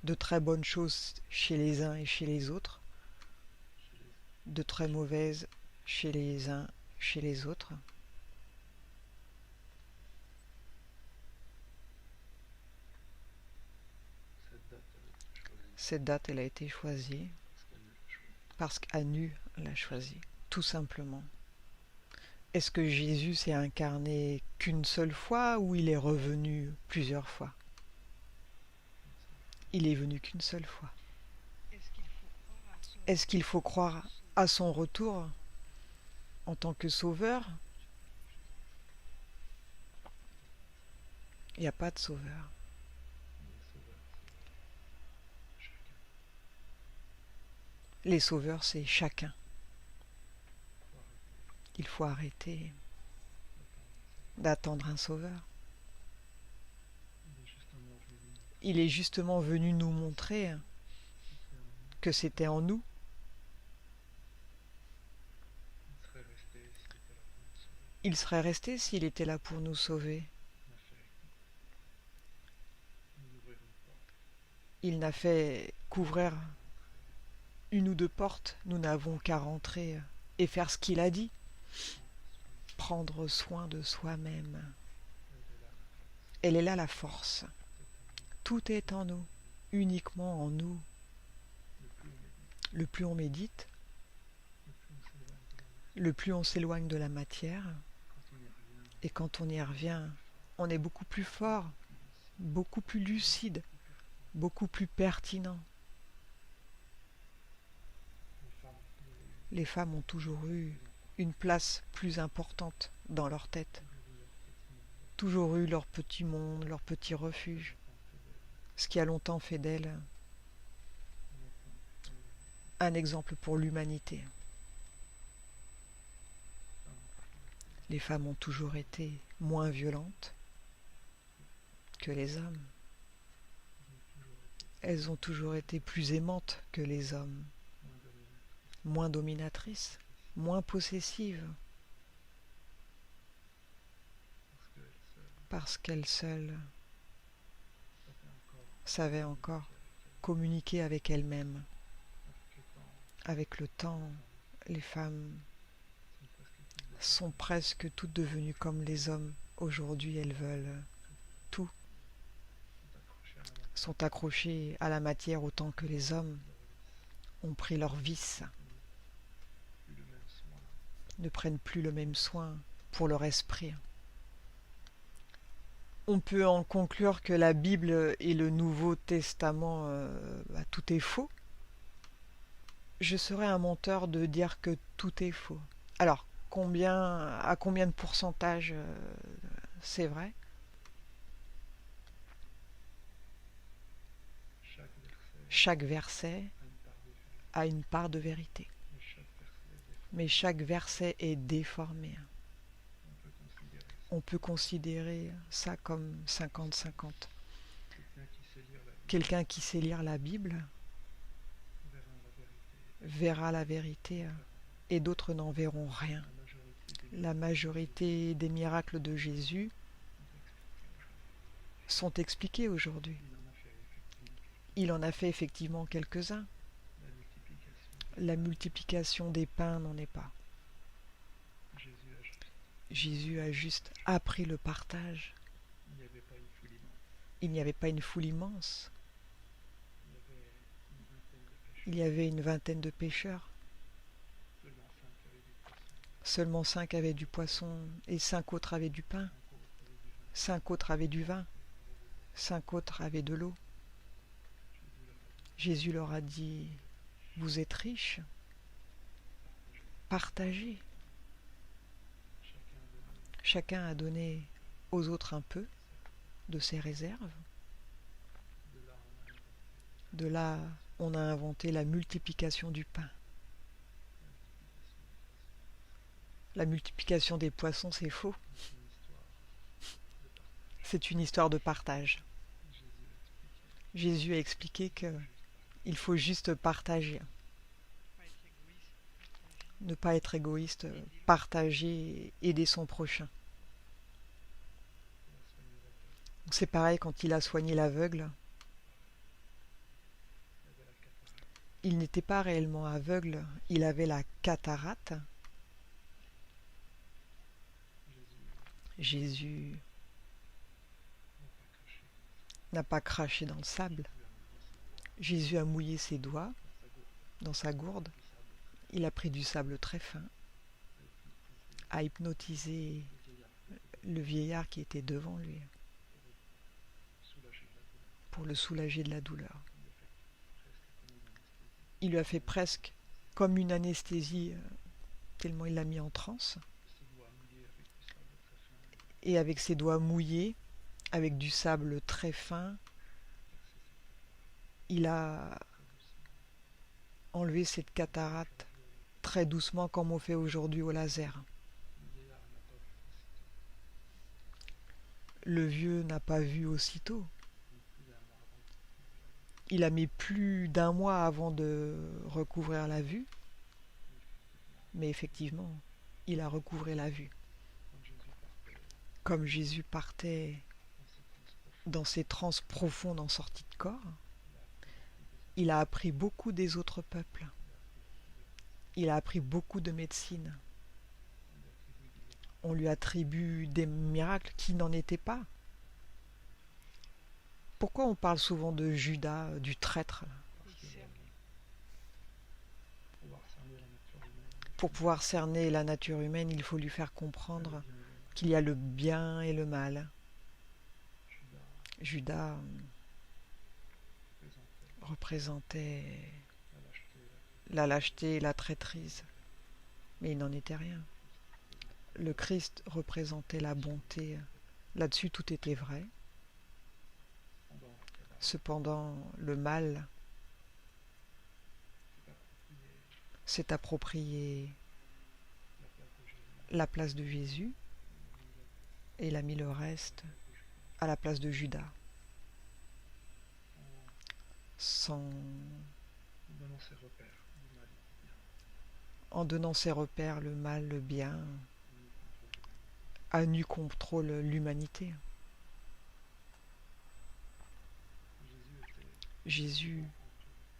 De très bonnes choses chez les uns et chez les autres. De très mauvaises chez les uns, chez les autres. Cette date, elle a été choisie parce qu'Anu l'a choisie, tout simplement. Est-ce que Jésus s'est incarné qu'une seule fois ou il est revenu plusieurs fois? Il est venu qu'une seule fois. Est-ce qu'il faut croire à son retour en tant que sauveur? Il n'y a pas de sauveur. Les sauveurs, c'est chacun. Il faut arrêter d'attendre un sauveur. Il est justement venu nous montrer que c'était en nous. Il serait resté s'il était là pour nous sauver. Il n'a fait qu'ouvrir une ou deux portes. Nous n'avons qu'à rentrer et faire ce qu'il a dit. Prendre soin de soi-même. Elle est là la force. Tout est en nous, uniquement en nous. Le plus on médite, le plus on s'éloigne de la matière. Et quand on y revient, on est beaucoup plus fort, beaucoup plus lucide, beaucoup plus pertinent. Les femmes ont toujours eu une place plus importante dans leur tête. Toujours eu leur petit monde, leur petit refuge. Ce qui a longtemps fait d'elles un exemple pour l'humanité. Les femmes ont toujours été moins violentes que les hommes. Elles ont toujours été plus aimantes que les hommes, moins dominatrices, moins possessives, parce qu'elles seules savaient encore communiquer avec elles-mêmes. Avec le temps, les femmes sont presque toutes devenues comme les hommes. Aujourd'hui, elles veulent sont accrochés à la matière autant que les hommes ont pris leur vice, ne prennent plus le même soin pour leur esprit. On peut en conclure que la Bible et le Nouveau Testament, tout est faux. Je serais un menteur de dire que tout est faux. Alors, à combien de pourcentage c'est vrai? Chaque verset a une part de vérité. Mais chaque verset est déformé. On peut considérer ça comme 50-50. Quelqu'un qui sait lire la Bible verra la vérité et d'autres n'en verront rien. La majorité des miracles de Jésus sont expliqués aujourd'hui. Il en a fait effectivement quelques-uns. La multiplication des pains n'en est pas. Jésus a juste appris le partage. Il n'y avait pas une foule immense. Il y avait une vingtaine de pêcheurs. Seulement 5 avaient du poisson et 5 autres avaient du pain. 5 autres avaient du vin. 5 autres avaient de l'eau. Jésus leur a dit, vous êtes riches, partagez. Chacun a donné aux autres un peu de ses réserves. De là, on a inventé la multiplication du pain. La multiplication des poissons, c'est faux. C'est une histoire de partage. Jésus a expliqué qu'il faut juste partager. Ne pas être égoïste, partager, aider son prochain. C'est pareil quand il a soigné l'aveugle. Il n'était pas réellement aveugle, il avait la cataracte. Jésus n'a pas craché dans le sable. Jésus a mouillé ses doigts dans sa gourde. Il a pris du sable très fin, a hypnotisé le vieillard qui était devant lui pour le soulager de la douleur. Il lui a fait presque comme une anesthésie, tellement il l'a mis en transe. Et avec ses doigts mouillés, avec du sable très fin, il a enlevé cette cataracte très doucement comme on fait aujourd'hui au laser. Le vieux n'a pas vu aussitôt. Il a mis plus d'un mois avant de recouvrir la vue, mais effectivement, il a recouvré la vue. Comme Jésus partait dans ces transes profondes en sortie de corps, il a appris beaucoup des autres peuples. Il a appris beaucoup de médecine. On lui attribue des miracles qui n'en étaient pas. Pourquoi on parle souvent de Judas, du traître? Pour pouvoir cerner la nature humaine, il faut lui faire comprendre qu'il y a le bien et le mal. Judas représentait la lâcheté et la traîtrise, mais il n'en était rien. Le Christ représentait la bonté. Là-dessus, tout était vrai. Cependant, le mal s'est approprié la place de Jésus et il a mis le reste à la place de Judas. En donnant ses repères, le mal, le bien, à nu contrôle l'humanité. Jésus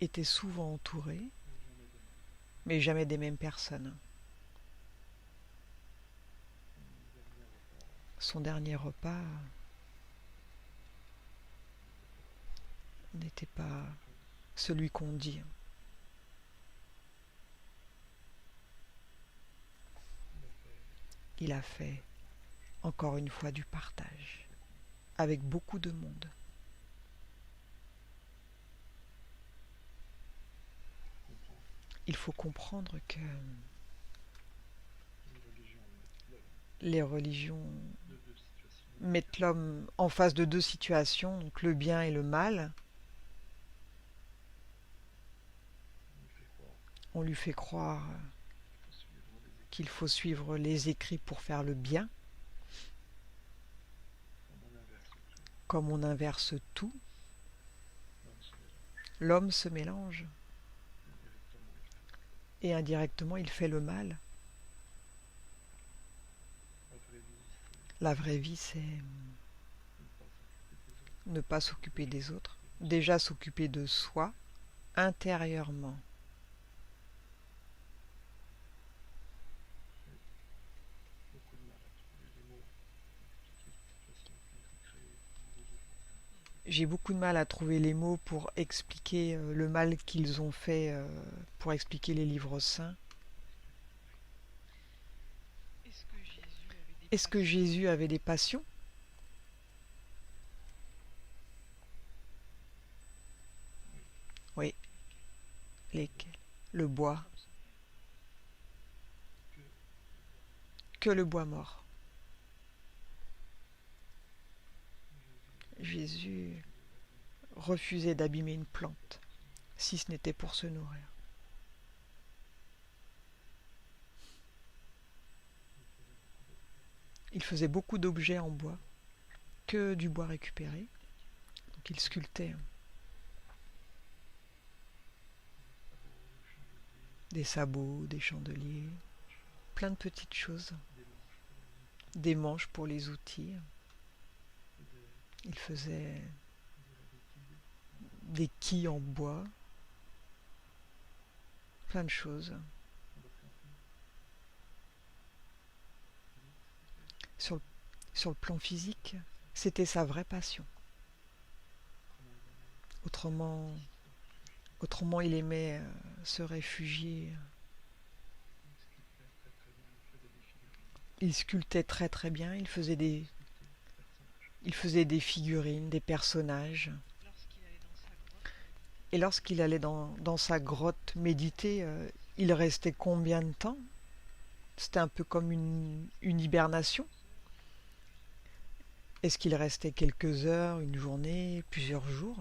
était souvent entouré, mais jamais des mêmes personnes. Son dernier repas, n'était pas celui qu'on dit. Il a fait, encore une fois, du partage, avec beaucoup de monde. Il faut comprendre que les religions mettent l'homme en face de deux situations, donc le bien et le mal. On lui fait croire qu'il faut suivre les écrits pour faire le bien, comme on inverse tout, l'homme se mélange et indirectement il fait le mal. La vraie vie, c'est ne pas s'occuper des autres, déjà s'occuper de soi intérieurement. J'ai beaucoup de mal à trouver les mots pour expliquer le mal qu'ils ont fait, pour expliquer les livres saints. Est-ce que Jésus avait des passions? Oui. Lesquelles? Le bois. Que le bois mort. Jésus refusait d'abîmer une plante, si ce n'était pour se nourrir. Il faisait beaucoup d'objets en bois, que du bois récupéré. Donc il sculptait des sabots, des chandeliers, plein de petites choses, des manches pour les outils. Il faisait des quilles en bois, plein de choses. Sur le plan physique, c'était sa vraie passion. Autrement, il aimait se réfugier. Il sculptait très très bien, il faisait des figurines, des personnages. Et lorsqu'il allait dans sa grotte méditer, il restait combien de temps? C'était un peu comme une hibernation. Est-ce qu'il restait quelques heures, une journée, plusieurs jours?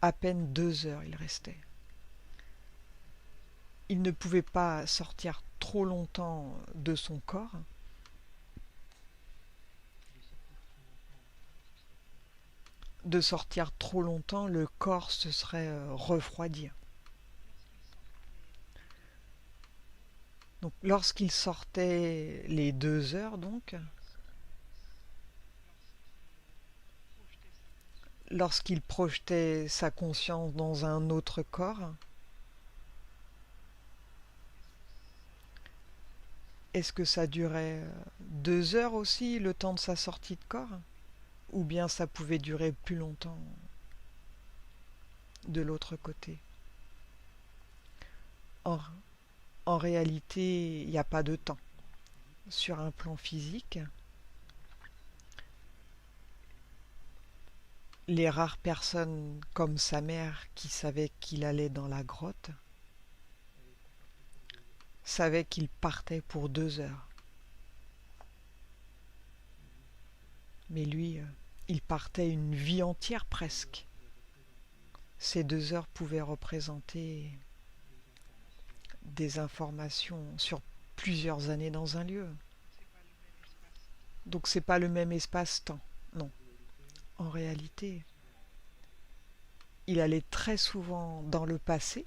À peine 2 heures il restait. Il ne pouvait pas sortir trop longtemps de son corps. De sortir trop longtemps, le corps se serait refroidi. Donc lorsqu'il sortait les 2 heures, donc, lorsqu'il projetait sa conscience dans un autre corps, est-ce que ça durait 2 heures aussi, le temps de sa sortie de corps? Ou bien ça pouvait durer plus longtemps de l'autre côté? En, en réalité, il n'y a pas de temps. Sur un plan physique, les rares personnes comme sa mère qui savaient qu'il allait dans la grotte savaient qu'il partait pour 2 heures. Mais lui, il partait une vie entière presque. Ces 2 heures pouvaient représenter des informations sur plusieurs années dans un lieu. Donc c'est pas le même espace-temps, non. En réalité, il allait très souvent dans le passé,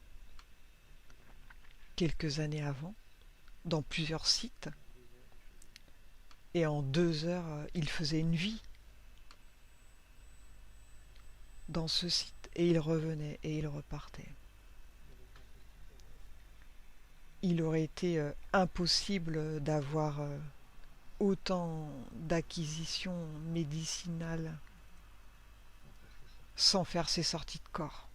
quelques années avant, dans plusieurs sites, et en 2 heures, il faisait une vie dans ce site, et il revenait et il repartait. Il aurait été impossible d'avoir autant d'acquisitions médicinales sans faire ses sorties de corps.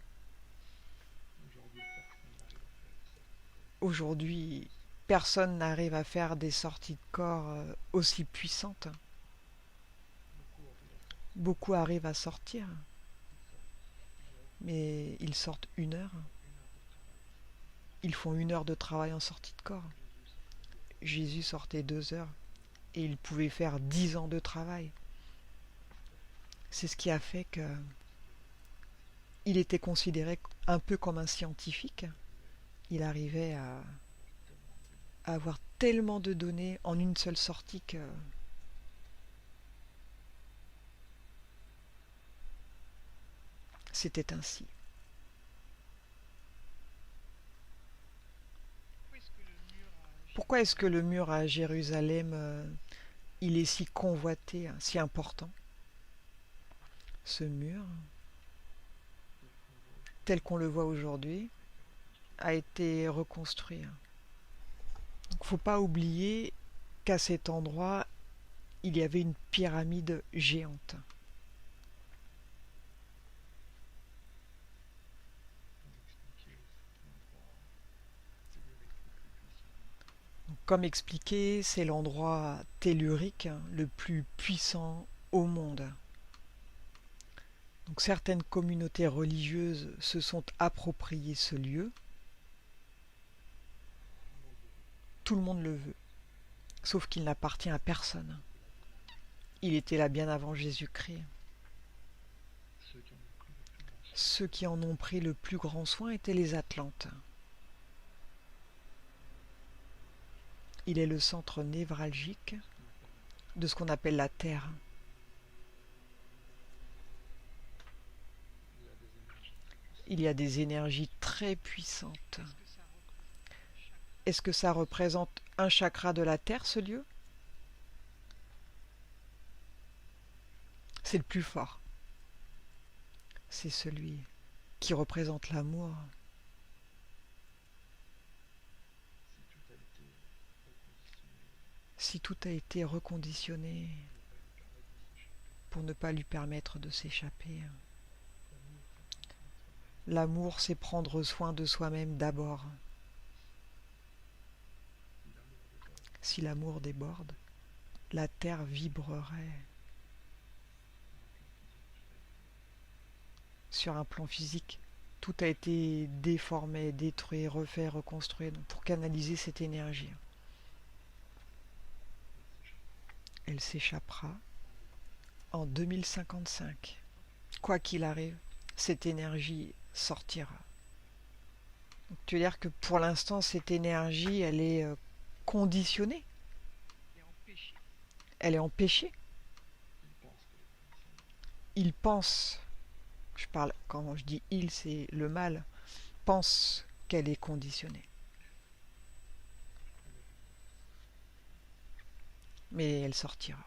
Aujourd'hui, personne n'arrive à faire des sorties de corps aussi puissantes. Beaucoup arrivent à sortir, mais ils sortent 1 heure. Ils font 1 heure de travail en sortie de corps. Jésus sortait 2 heures et il pouvait faire 10 ans de travail. C'est ce qui a fait que il était considéré un peu comme un scientifique. Il arrivait à avoir tellement de données en une seule sortie que c'était ainsi. Pourquoi est-ce que le mur à Jérusalem, il est si convoité, hein, si important? Ce mur, tel qu'on le voit aujourd'hui, a été reconstruit. Il ne faut pas oublier qu'à cet endroit, il y avait une pyramide géante. Comme expliqué, c'est l'endroit tellurique le plus puissant au monde. Donc certaines communautés religieuses se sont appropriées ce lieu. Tout le monde le veut, sauf qu'il n'appartient à personne. Il était là bien avant Jésus-Christ. Ceux qui en ont pris le plus grand soin étaient les Atlantes. Il est le centre névralgique de ce qu'on appelle la Terre. Il y a des énergies très puissantes. Est-ce que ça représente un chakra de la Terre, ce lieu? C'est le plus fort. C'est celui qui représente l'amour. Si tout a été reconditionné pour ne pas lui permettre de s'échapper. L'amour, c'est prendre soin de soi-même d'abord. Si l'amour déborde, la terre vibrerait. Sur un plan physique, tout a été déformé, détruit, refait, reconstruit pour canaliser cette énergie. Elle s'échappera en 2055. Quoi qu'il arrive, cette énergie sortira. Donc, tu veux dire que pour l'instant, cette énergie, elle est conditionnée. Elle est empêchée. Il pense, je parle, quand je dis il, c'est le mal, pense qu'elle est conditionnée. Mais elle sortira.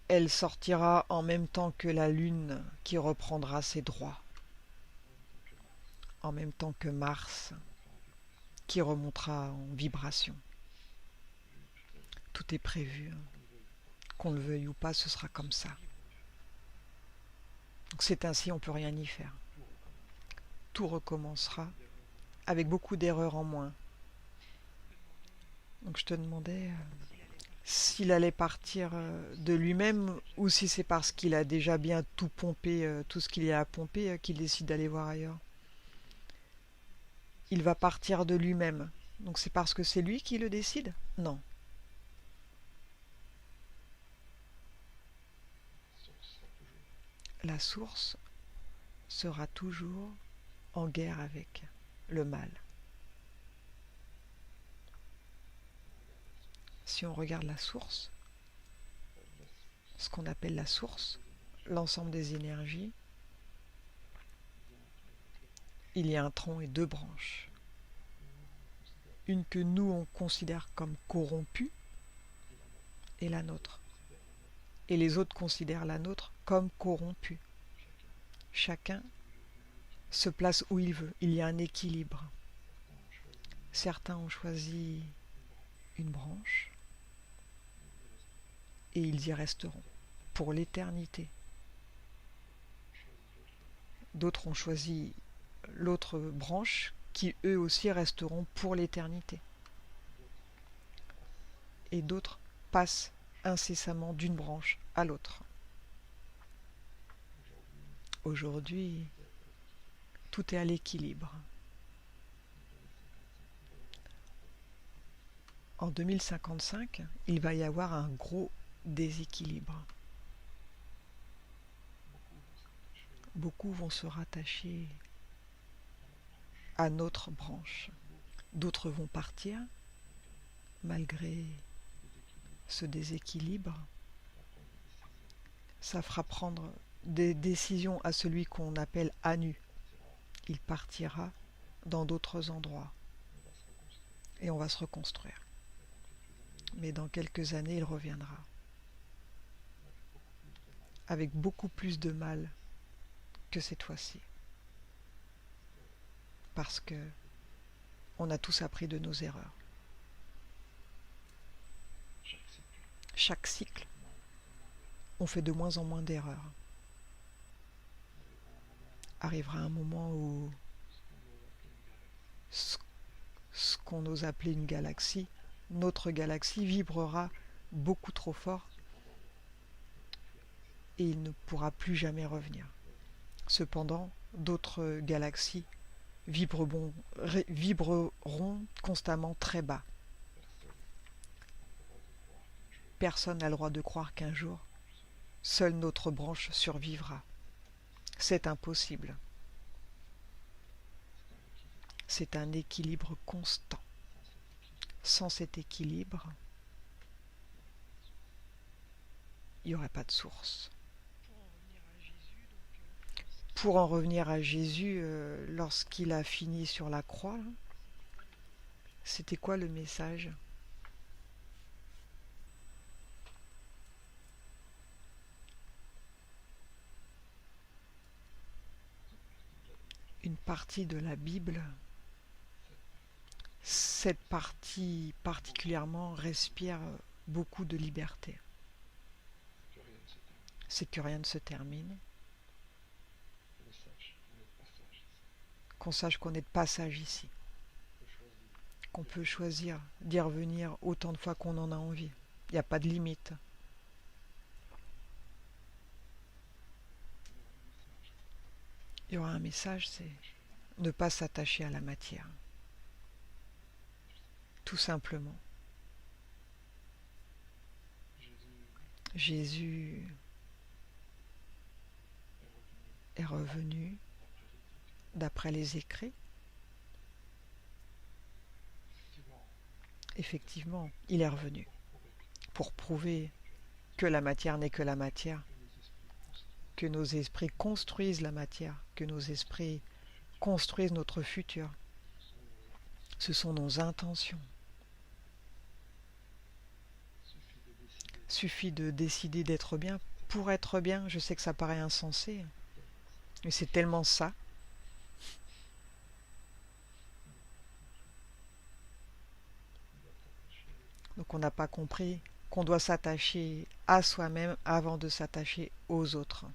Elle sortira en même temps que la Lune qui reprendra ses droits. En même temps que Mars qui remontera en vibration. Tout est prévu. Qu'on le veuille ou pas, ce sera comme ça. Donc c'est ainsi, on ne peut rien y faire. Tout recommencera avec beaucoup d'erreurs en moins. Donc je te demandais s'il allait partir de lui-même ou si c'est parce qu'il a déjà bien tout pompé, tout ce qu'il y a à pomper, qu'il décide d'aller voir ailleurs. Il va partir de lui-même. Donc c'est parce que c'est lui qui le décide? Non. La source sera toujours en guerre avec le mal. Si on regarde la source, ce qu'on appelle la source, l'ensemble des énergies, il y a un tronc et 2 branches. Une que nous on considère comme corrompue et la nôtre. Et les autres considèrent la nôtre comme corrompue. Chacun se place où il veut. Il y a un équilibre. Certains ont choisi une branche, et ils y resteront pour l'éternité. D'autres ont choisi l'autre branche qui eux aussi resteront pour l'éternité. Et d'autres passent incessamment d'une branche à l'autre. Aujourd'hui, tout est à l'équilibre. En 2055, il va y avoir un gros déséquilibre. Beaucoup vont se rattacher à notre branche. D'autres vont partir malgré ce déséquilibre. Ça fera prendre des décisions à celui qu'on appelle à nu. Il partira dans d'autres endroits et on va se reconstruire. Mais dans quelques années, il reviendra avec beaucoup plus de mal que cette fois-ci. Parce que on a tous appris de nos erreurs. Chaque cycle, on fait de moins en moins d'erreurs. Arrivera un moment où ce qu'on ose appeler une galaxie, notre galaxie vibrera beaucoup trop fort et il ne pourra plus jamais revenir. Cependant, d'autres galaxies vibreront constamment très bas. Personne n'a le droit de croire qu'un jour, seule notre branche survivra. C'est impossible. C'est un équilibre constant. Sans cet équilibre, il n'y aurait pas de source. Pour en revenir à Jésus, lorsqu'il a fini sur la croix, c'était quoi le message ? Une partie de la Bible, cette partie particulièrement respire beaucoup de liberté. C'est que rien ne se termine. Qu'on sache qu'on est de passage ici. Qu'on peut choisir d'y revenir autant de fois qu'on en a envie. Il n'y a pas de limite. Il y aura un message, c'est ne pas s'attacher à la matière. Tout simplement. Jésus est revenu d'après les écrits. Effectivement, il est revenu pour prouver que la matière n'est que la matière, que nos esprits construisent la matière, que nos esprits construisent notre futur. Ce sont nos intentions. Suffit de décider d'être bien pour être bien. Je sais que ça paraît insensé, mais c'est tellement ça. Donc on n'a pas compris qu'on doit s'attacher à soi-même avant de s'attacher aux autres.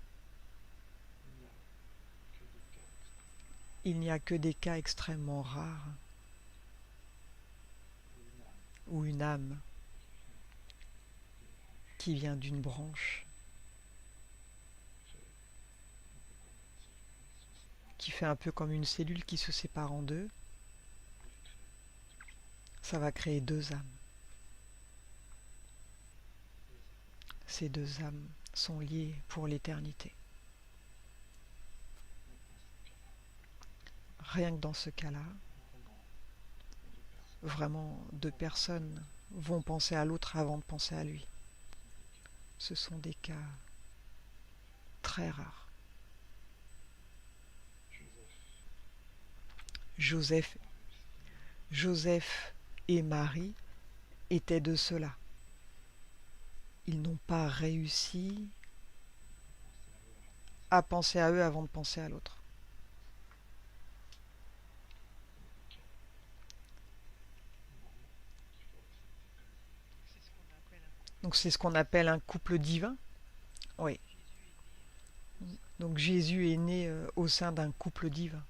Il n'y a que des cas extrêmement rares où une âme qui vient d'une branche, qui fait un peu comme une cellule qui se sépare en deux, ça va créer deux âmes. Ces deux âmes sont liées pour l'éternité. Rien que dans ce cas-là, vraiment deux personnes vont penser à l'autre avant de penser à lui. Ce sont des cas très rares. Joseph et Marie étaient de ceux-là. Ils n'ont pas réussi à penser à eux avant de penser à l'autre. Donc c'est ce qu'on appelle un couple divin. Oui. Donc Jésus est né au sein d'un couple divin.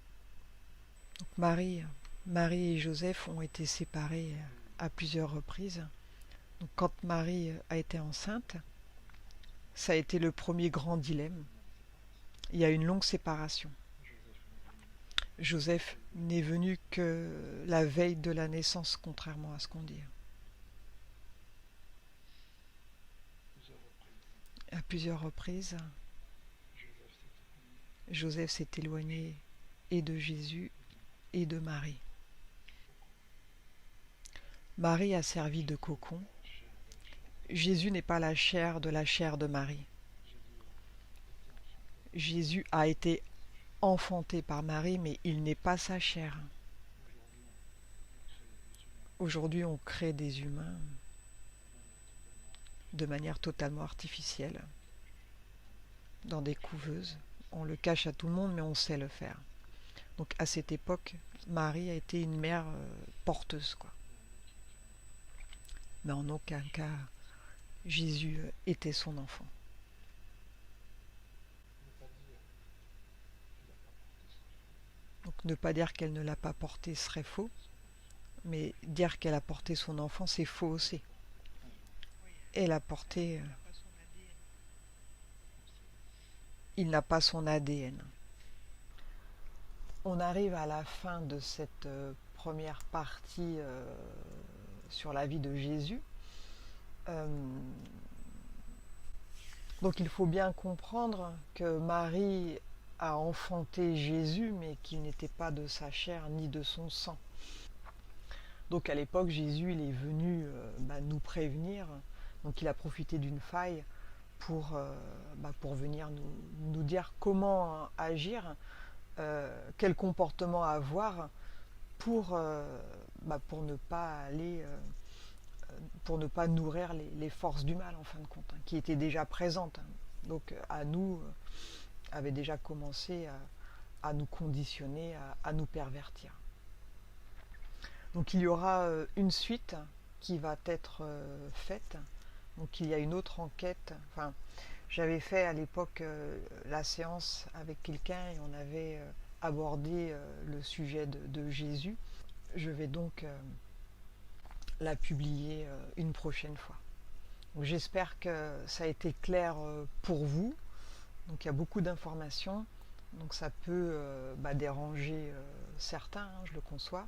Donc Marie et Joseph ont été séparés à plusieurs reprises. Donc quand Marie a été enceinte, ça a été le premier grand dilemme. Il y a une longue séparation. Joseph n'est venu que la veille de la naissance, contrairement à ce qu'on dit. À plusieurs reprises, Joseph s'est éloigné et de Jésus et de Marie. Marie a servi de cocon. Jésus n'est pas la chair de Marie. Jésus a été enfanté par Marie, mais il n'est pas sa chair. Aujourd'hui, on crée des humains de manière totalement artificielle, dans des couveuses. On le cache à tout le monde, mais on sait le faire. Donc à cette époque, Marie a été une mère porteuse, quoi. Mais en aucun cas, Jésus était son enfant. Donc ne pas dire qu'elle ne l'a pas porté serait faux, mais dire qu'elle a porté son enfant, c'est faux aussi. Elle a porté... il n'a pas son ADN. On arrive à la fin de cette première partie sur la vie de Jésus. Donc il faut bien comprendre que Marie a enfanté Jésus, mais qu'il n'était pas de sa chair ni de son sang. Donc à l'époque, Jésus il est venu nous prévenir. Donc il a profité d'une faille pour venir nous dire comment agir, quel comportement avoir pour ne pas aller, pour ne pas nourrir les forces du mal en fin de compte, qui étaient déjà présentes. Donc à nous, avait déjà commencé à nous conditionner, à nous pervertir. Donc il y aura une suite qui va être faite. Donc il y a une autre enquête. Enfin, j'avais fait à l'époque la séance avec quelqu'un et on avait abordé le sujet de Jésus. Je vais donc la publier une prochaine fois. Donc j'espère que ça a été clair pour vous. Donc il y a beaucoup d'informations. Donc ça peut déranger certains, hein, je le conçois.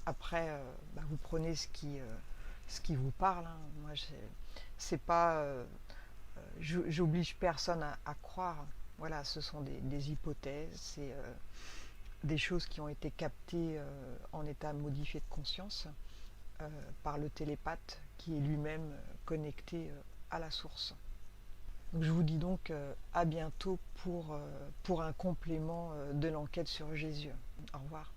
Après, vous prenez ce qui vous parle. Hein. Moi, c'est pas, j'oblige personne à croire. Voilà, ce sont des hypothèses, c'est des choses qui ont été captées en état modifié de conscience par le télépathe qui est lui-même connecté à la source. Donc, je vous dis donc à bientôt pour un complément de l'enquête sur Jésus. Au revoir.